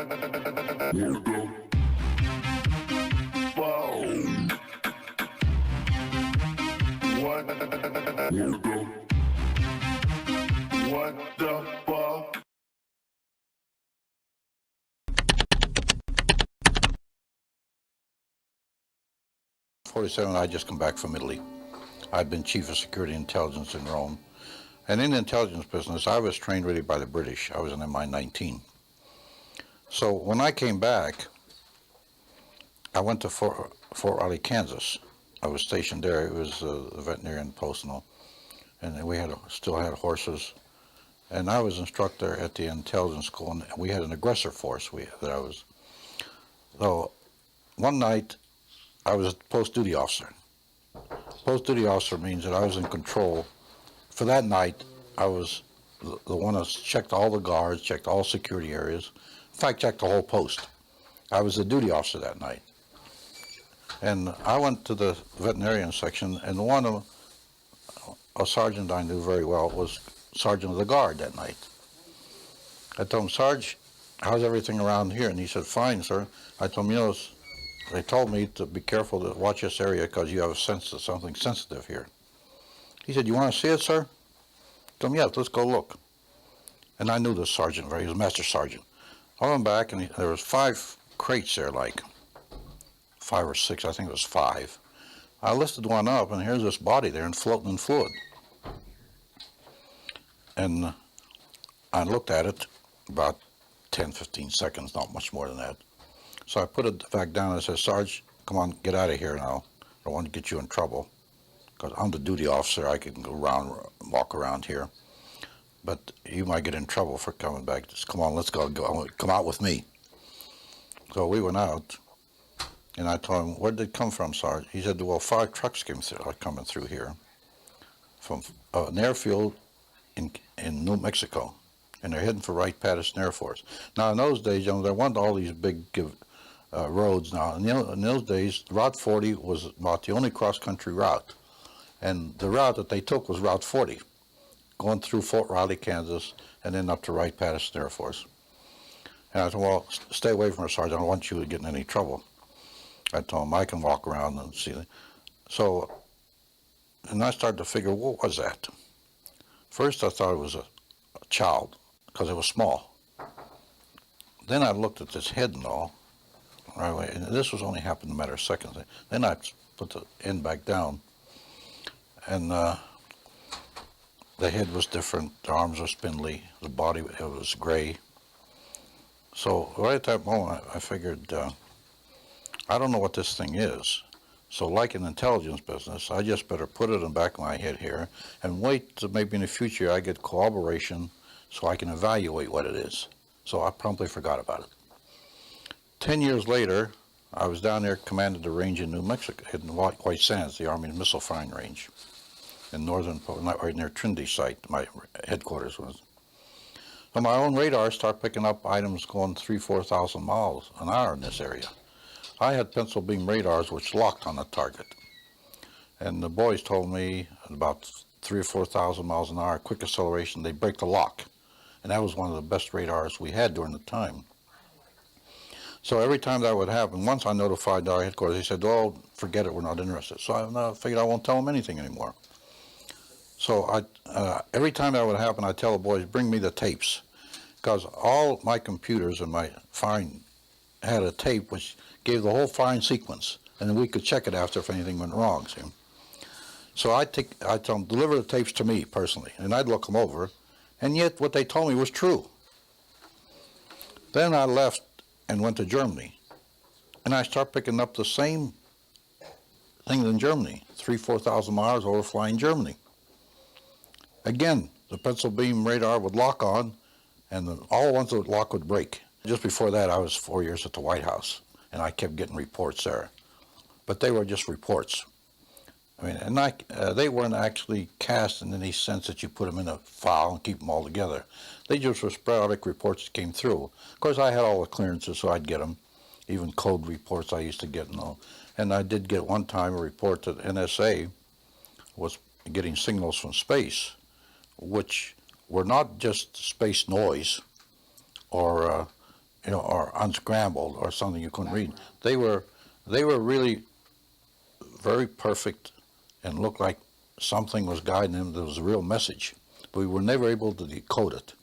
Wanna go? Wow. What? Wanna go? What the fuck? 47, I just come back from Italy. I'd been chief of security intelligence in Rome. And in the intelligence business, I was trained really by the British. I was an MI-19. So when I came back, I went to Fort Riley, Kansas. I was stationed there. It was a veterinarian post and we still had horses. And I was instructor at the intelligence school, and we had an aggressor force So one night, I was a post-duty officer. Post-duty officer means that I was in control. For that night, I was the one that checked all the guards, checked all security areas. In fact, checked the whole post. I was the duty officer that night. And I went to the veterinarian section, and a sergeant I knew very well was sergeant of the guard that night. I told him, Sarge, how's everything around here? And he said, fine, sir. I told him, they told me to be careful to watch this area because you have a sense of something sensitive here. He said, you want to see it, sir? I told him, yeah, let's go look. And I knew this sergeant he was a master sergeant. I went back, and there was 5 crates there, like 5 or 6, I think it was 5. I lifted one up, and here's this body there and floating in fluid. And I looked at it about 10, 15 seconds, not much more than that. So I put it back down and I said, Sarge, come on, get out of here now. I don't want to get you in trouble. Because I'm the duty officer, I can go around, walk around here. But you might get in trouble for coming back. Just come on, let's go. Come out with me. So we went out, and I told him, where did it come from, Sarge? He said, well, 5 trucks coming through here from an airfield in New Mexico. And they're heading for Wright-Patterson Air Force. Now, in those days, there weren't all these big roads now. In those days, Route 40 was about the only cross-country route. And the route that they took was Route 40, going through Fort Riley, Kansas, and then up to Wright-Patterson Air Force. And I said, well, stay away from her, Sergeant. I don't want you to get in any trouble. I told him I can walk around and see. So, and I started to figure, what was that? First, I thought it was a child, because it was small. Then I looked at this head and all, right away, and this was only happened in a matter of seconds. Then I put the end back down, and the head was different, the arms were spindly, the body it was gray. So right at that moment, I figured, I don't know what this thing is. So like in the intelligence business, I just better put it in the back of my head here and wait till maybe in the future I get corroboration so I can evaluate what it is. So I promptly forgot about it. 10 years later, I was down there, commanded the range in New Mexico, in White Sands, the Army missile firing range, in northern, right near Trinity site, my headquarters was. So my own radar started picking up items going 3,000 to 4,000 miles an hour in this area. I had pencil beam radars which locked on the target. And the boys told me at about 3,000 or 4,000 miles an hour, quick acceleration, they break the lock. And that was one of the best radars we had during the time. So every time that would happen, once I notified our headquarters, they said, oh, forget it, we're not interested. So I figured I won't tell them anything anymore. So every time that would happen, I'd tell the boys, bring me the tapes. Because all my computers and my firing had a tape which gave the whole firing sequence. And then we could check it after if anything went wrong, see? So I'd tell them, deliver the tapes to me personally. And I'd look them over. And yet what they told me was true. Then I left and went to Germany. And I started picking up the same things in Germany, 3,000 to 4,000 miles over flying Germany. Again, the pencil beam radar would lock on, and all the ones that would lock would break. Just before that, I was 4 years at the White House, and I kept getting reports there. But they were just reports. I mean, and they weren't actually cast in any sense that you put them in a file and keep them all together. They just were sporadic reports that came through. Of course, I had all the clearances, so I'd get them. Even code reports I used to get and all. And I did get one time a report that NSA was getting signals from space, which were not just space noise or or unscrambled or something you couldn't read. They were really very perfect and looked like something was guiding them. There was a real message, but we were never able to decode it.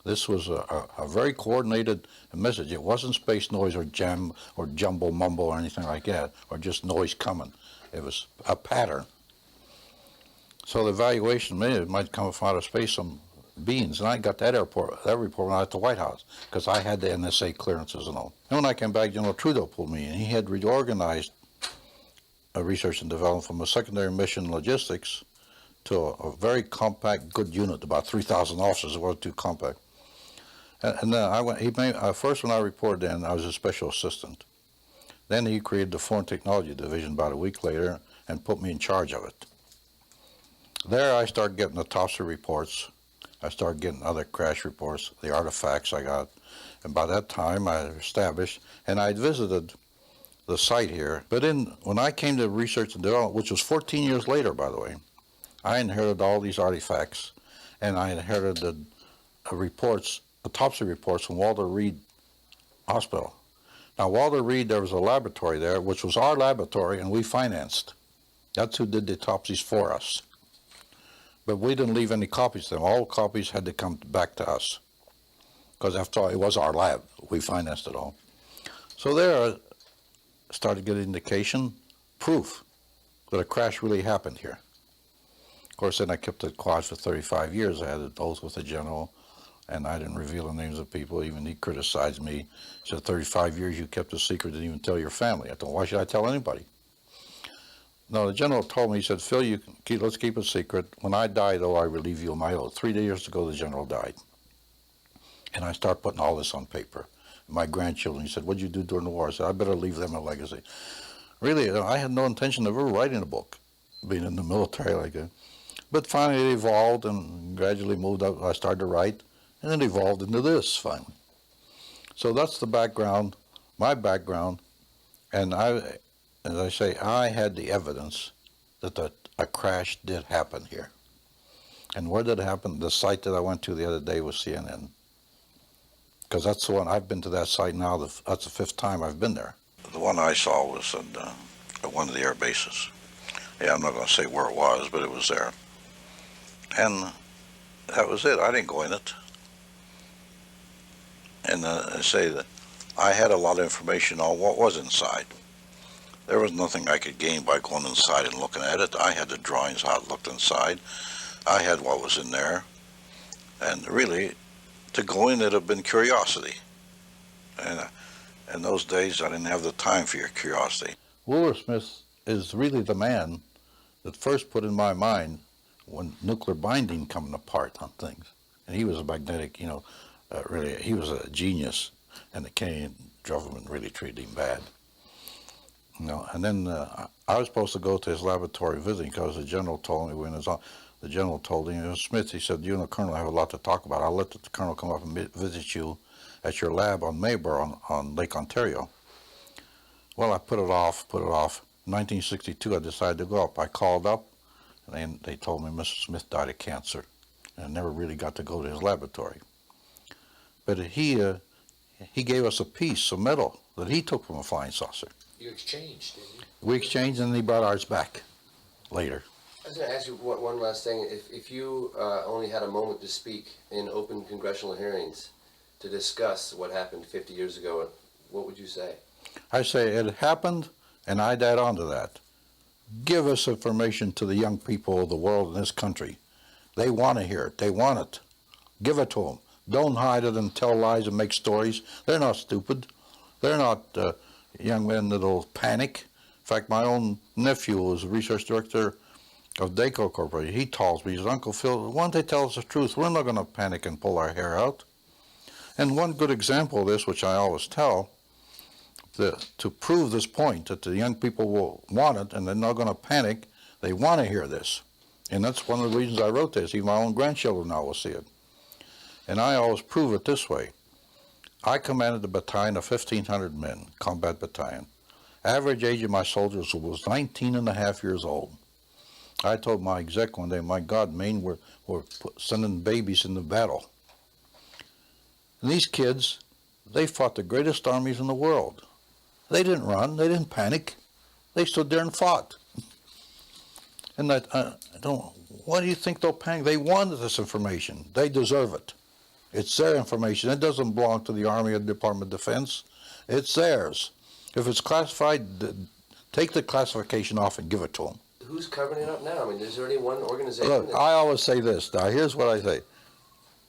This was a very coordinated message. It wasn't space noise or jam or jumble mumble or anything like that, or just noise coming. It was a pattern. So the evaluation maybe it might come from outer space, some beings, and I got that report when I was at the White House, because I had the NSA clearances and all. And when I came back, General Trudeau pulled me in. He had reorganized research and development from a secondary mission logistics to a very compact, good unit, about 3,000 officers. It wasn't too compact. And then I went. He made, first when I reported in, I was a special assistant. Then he created the Foreign Technology Division about a week later and put me in charge of it. There I started getting the autopsy reports. I started getting other crash reports, the artifacts I got. And by that time I established, and I'd visited the site here. But when I came to research and development, which was 14 years later, by the way, I inherited all these artifacts, and I inherited reports, autopsy reports from Walter Reed Hospital. Now, Walter Reed, there was a laboratory there, which was our laboratory, and we financed. That's who did the autopsies for us. But we didn't leave any copies to them. All copies had to come back to us, because after all, it was our lab. We financed it all. So there I started getting indication, proof that a crash really happened here. Of course, then I kept it quiet for 35 years. I had an oath with the general, and I didn't reveal the names of people. Even he criticized me. He said, 35 years you kept a secret, didn't even tell your family. I thought, why should I tell anybody? No, the general told me, he said, Phil, let's keep it secret. When I die, though, I relieve you of my oath. 3 years ago, the general died. And I started putting all this on paper. My grandchildren, he said, what'd you do during the war? I said, I better leave them a legacy. Really, I had no intention of ever writing a book, being in the military like that. But finally it evolved and gradually moved up. I started to write, and it evolved into this finally. So that's the background, my background, and as I say, I had the evidence that a crash did happen here. And where did it happen? The site that I went to the other day was CNN. Because that's the one, I've been to that site now, that's the 5th time I've been there. The one I saw was at one of the air bases. Yeah, I'm not going to say where it was, but it was there. And that was it. I didn't go in it. And I say that I had a lot of information on what was inside. There was nothing I could gain by going inside and looking at it. I had the drawings, how it looked inside. I had what was in there. And really, to go in, it'd have been curiosity. And in those days, I didn't have the time for your curiosity. Wooler Smith is really the man that first put in my mind when nuclear binding coming apart on things. And he was a magnetic, really, he was a genius, and the Canadian government really treated him bad. And then I was supposed to go to his laboratory visiting because the general told me when it was on. The general told him, Smith, he said, you and the colonel have a lot to talk about. I'll let the colonel come up and visit you at your lab on Mayber on Lake Ontario. Well, I put it off. In 1962, I decided to go up. I called up, and they told me Mr. Smith died of cancer, and I never really got to go to his laboratory. But he gave us a piece of metal that he took from a flying saucer. You exchanged, didn't you? We exchanged, and he brought ours back later. I was going to ask you one last thing. If you only had a moment to speak in open congressional hearings to discuss what happened 50 years ago, what would you say? I say it happened, and I'd add on to that. Give us information to the young people of the world in this country. They want to hear it. They want it. Give it to them. Don't hide it and tell lies and make stories. They're not stupid. They're not young men that'll panic. In fact, my own nephew was a research director of DACO Corporation. He tells me, he says, Uncle Phil, why don't they tell us the truth? We're not going to panic and pull our hair out. And one good example of this, which I always tell, to prove this point, that the young people will want it and they're not going to panic, they want to hear this. And that's one of the reasons I wrote this. Even my own grandchildren now will see it. And I always prove it this way. I commanded a battalion of 1,500 men, combat battalion. Average age of my soldiers was 19 and a half years old. I told my exec one day, my God, Maine, we're sending babies into battle. And these kids, They fought the greatest armies in the world. They didn't run. They didn't panic. They stood there and fought. And why do you think they'll panic? They wanted this information. They deserve it. It's their information. It doesn't belong to the Army or the Department of Defense. It's theirs. If it's classified, take the classification off and give it to them. Who's covering it up now? I mean, is there any one organization? Look, I always say this. Now, here's what I say.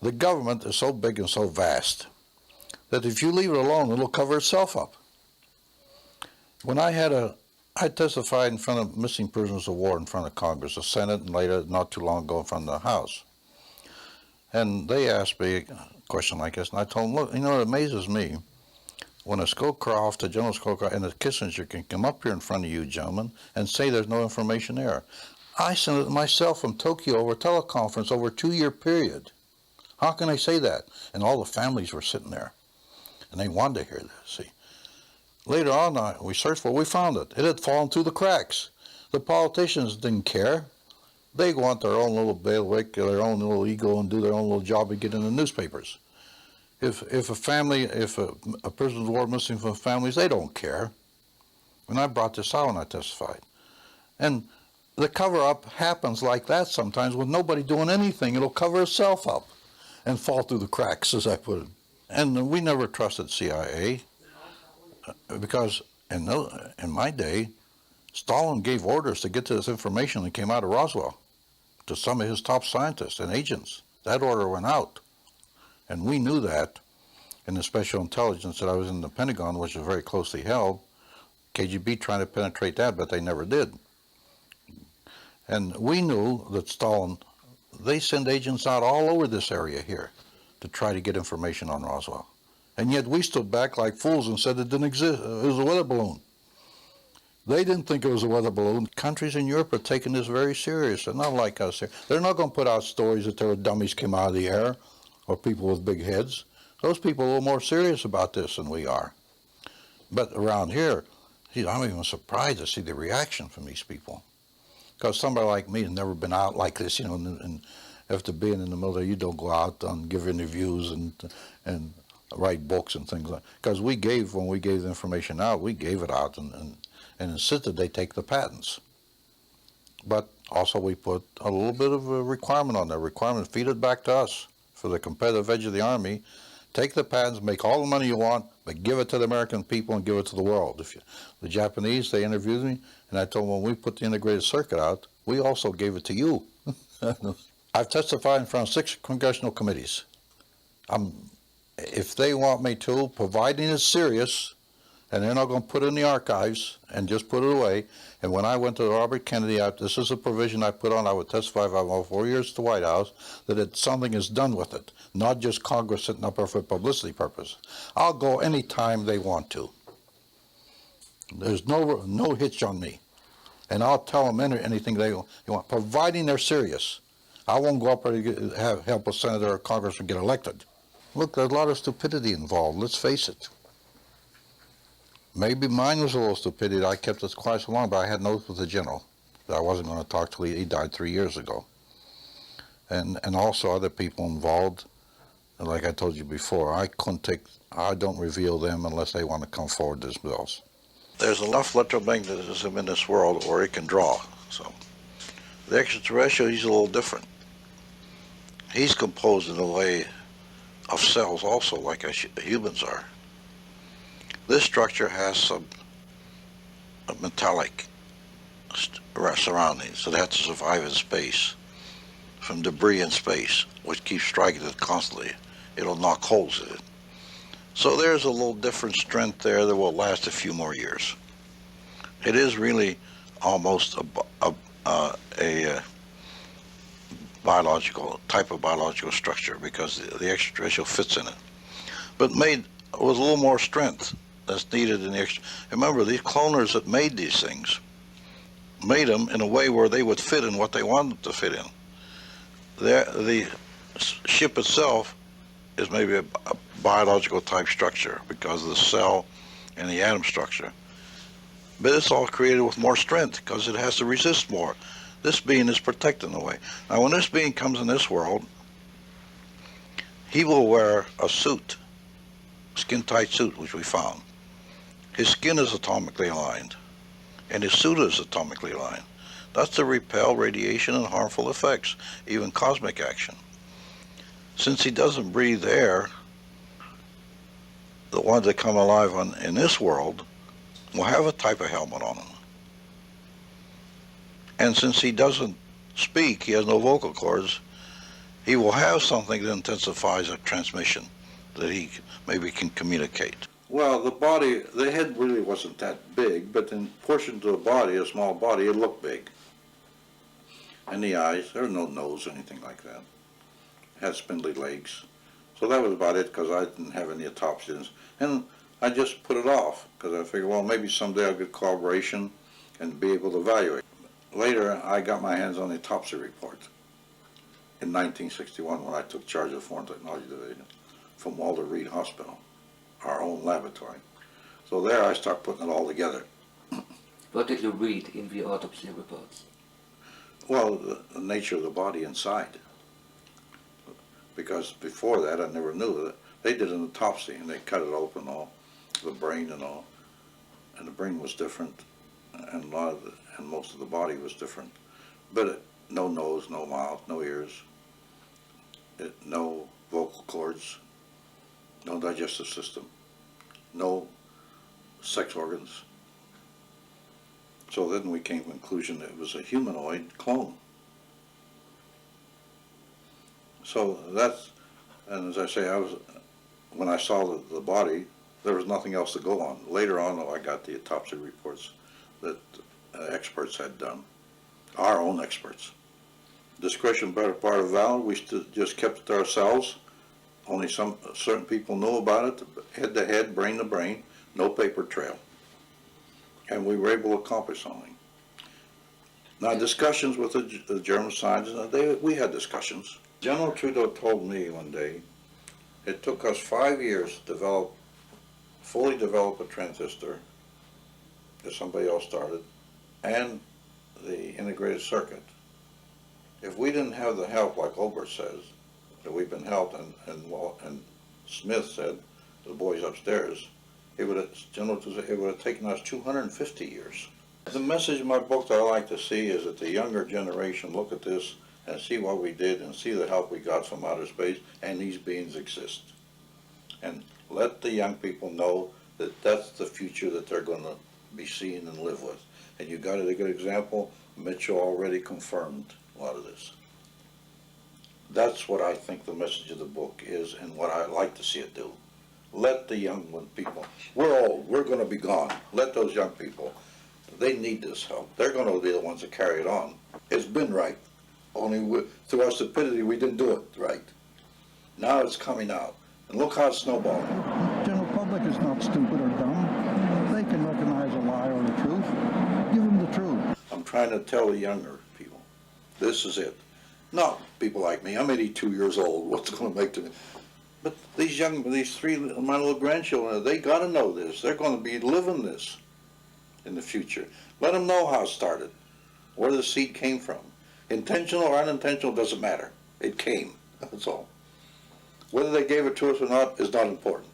The government is so big and so vast that if you leave it alone, it'll cover itself up. When I testified in front of missing prisoners of war in front of Congress, the Senate, and later, not too long ago, in front of the House. And they asked me a question like this, and I told them, look, you know, it amazes me when a Scowcroft, a General Scowcroft, and a Kissinger can come up here in front of you, gentlemen, and say there's no information there. I sent it myself from Tokyo over teleconference over a 2-year period. How can I say that? And all the families were sitting there, and they wanted to hear this, see. Later on, we searched for it, we found it. It had fallen through the cracks. The politicians didn't care. They want their own little bailiwick, their own little ego, and do their own little job and get in the newspapers. If a prisoner of war missing from families, they don't care. And I brought this out when I testified. And the cover-up happens like that sometimes with nobody doing anything. It'll cover itself up and fall through the cracks, as I put it. And we never trusted CIA because in my day, Stalin gave orders to get to this information that came out of Roswell to some of his top scientists and agents. That order went out. And we knew that in the special intelligence that I was in the Pentagon, which was very closely held. KGB trying to penetrate that, but they never did. And we knew that Stalin, they send agents out all over this area here to try to get information on Roswell. And yet we stood back like fools and said it didn't exist. It was a weather balloon. They didn't think it was a weather balloon. Countries in Europe are taking this very serious. They're not like us here. They're not going to put out stories that there were dummies came out of the air or people with big heads. Those people are a little more serious about this than we are. But around here, I'm even surprised to see the reaction from these people. Because somebody like me has never been out like this, you know, and after being in the military, you don't go out and give interviews and write books and things like that. Because when we gave the information out, we gave it out and insisted they take the patents. But also we put a little bit of a requirement on there. Requirement, feed it back to us for the competitive edge of the Army. Take the patents, make all the money you want, but give it to the American people and give it to the world. The Japanese, they interviewed me, and I told them when we put the integrated circuit out, we also gave it to you. I've testified in front of 6 congressional committees. If they want me to, providing it's serious, and they're not going to put it in the archives and just put it away. And when I went to Robert Kennedy, this is a provision I put on, I would testify if I went 4 years to the White House, that something is done with it, not just Congress sitting up there for publicity purpose. I'll go any time they want to. There's no hitch on me. And I'll tell them anything they want, providing they're serious. I won't go up there to help a senator or congressman get elected. Look, there's a lot of stupidity involved, let's face it. Maybe mine was a little stupidity. I kept it quiet so long, but I had an oath with the general that I wasn't going to talk till he died 3 years ago. And also other people involved. And like I told you before, I don't reveal them unless they want to come forward themselves. There's enough electromagnetism in this world where it can draw. So the extraterrestrial, he's a little different. He's composed in a way of cells also, like humans are. This structure has some metallic surroundings that has to survive in space, from debris in space, which keeps striking it constantly. It'll knock holes in it. So there's a little different strength there that will last a few more years. It is really almost a biological type of biological structure because the extraterrestrial fits in it, but made with a little more strength that's needed in the extra. Remember, these cloners that made these things made them in a way where they would fit in what they wanted them to fit in. The ship itself is maybe a biological type structure because of the cell and the atom structure, but it's all created with more strength because it has to resist more. This being is protected in a way. Now, when this being comes in this world, he will wear a suit skin-tight suit, which we found. His skin is atomically aligned, and his suit is atomically aligned. That's to repel radiation and harmful effects, even cosmic action. Since he doesn't breathe air, the ones that come alive in this world will have a type of helmet on them. And since he doesn't speak, he has no vocal cords, he will have something that intensifies a transmission that he maybe can communicate. Well, the head really wasn't that big, but in portions of the body, a small body, it looked big. And the eyes, there was no nose or anything like that. It had spindly legs. So that was about it, because I didn't have any autopsies. And I just put it off, because I figured, well, maybe someday I'll get corroboration and be able to evaluate. Later, I got my hands on the autopsy report in 1961 when I took charge of the Foreign Technology Division from Walter Reed Hospital, our own laboratory. So there I start putting it all together. What did you read in the autopsy reports? Well, the nature of the body inside. Because before that, I never knew that. They did an autopsy, and they cut it open, all the brain and all. And the brain was different, and most of the body was different. But no nose, no mouth, no ears, no vocal cords, no digestive system, no sex organs. So then we came to the conclusion that it was a humanoid clone. So that's, and as I say, when I saw the body, there was nothing else to go on. Later on, though, I got the autopsy reports that experts had done, our own experts. Discretion better part of valor, we just kept it to ourselves. Only certain people know about it, head to head, brain to brain, no paper trail. And we were able to accomplish something. Now, discussions with the German scientists, we had discussions. General Trudeau told me one day, it took us 5 years to fully develop a transistor that somebody else started, and the integrated circuit. If we didn't have the help, like Obert says, that we've been helped, and Smith said, the boys upstairs, it would have taken us 250 years. The message in my book that I like to see is that the younger generation look at this and see what we did and see the help we got from outer space, and these beings exist. And let the young people know that that's the future that they're going to be seeing and live with. And you got a good example. Mitchell already confirmed a lot of this. That's what I think the message of the book is, and what I like to see it do. Let the young people, we're old, we're going to be gone. Let those young people, they need this help. They're going to be the ones that carry it on. It's been right. Only through our stupidity, we didn't do it right. Now it's coming out. And look how it's snowballing. The general public is not stupid or dumb. They can recognize a lie or the truth. Give them the truth. I'm trying to tell the younger people, this is it. Not people like me. I'm 82 years old. What's it going to make to me? But these three, my little grandchildren, they got to know this. They're going to be living this in the future. Let them know how it started, where the seed came from. Intentional or unintentional doesn't matter. It came. That's all. Whether they gave it to us or not is not important.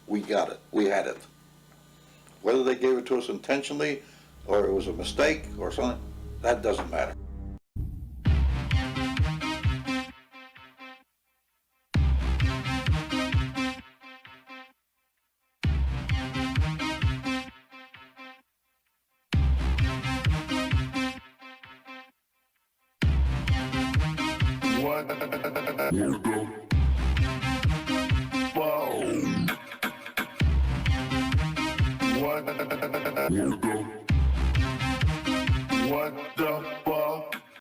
We got it. We had it. Whether they gave it to us intentionally or it was a mistake or something, that doesn't matter. What the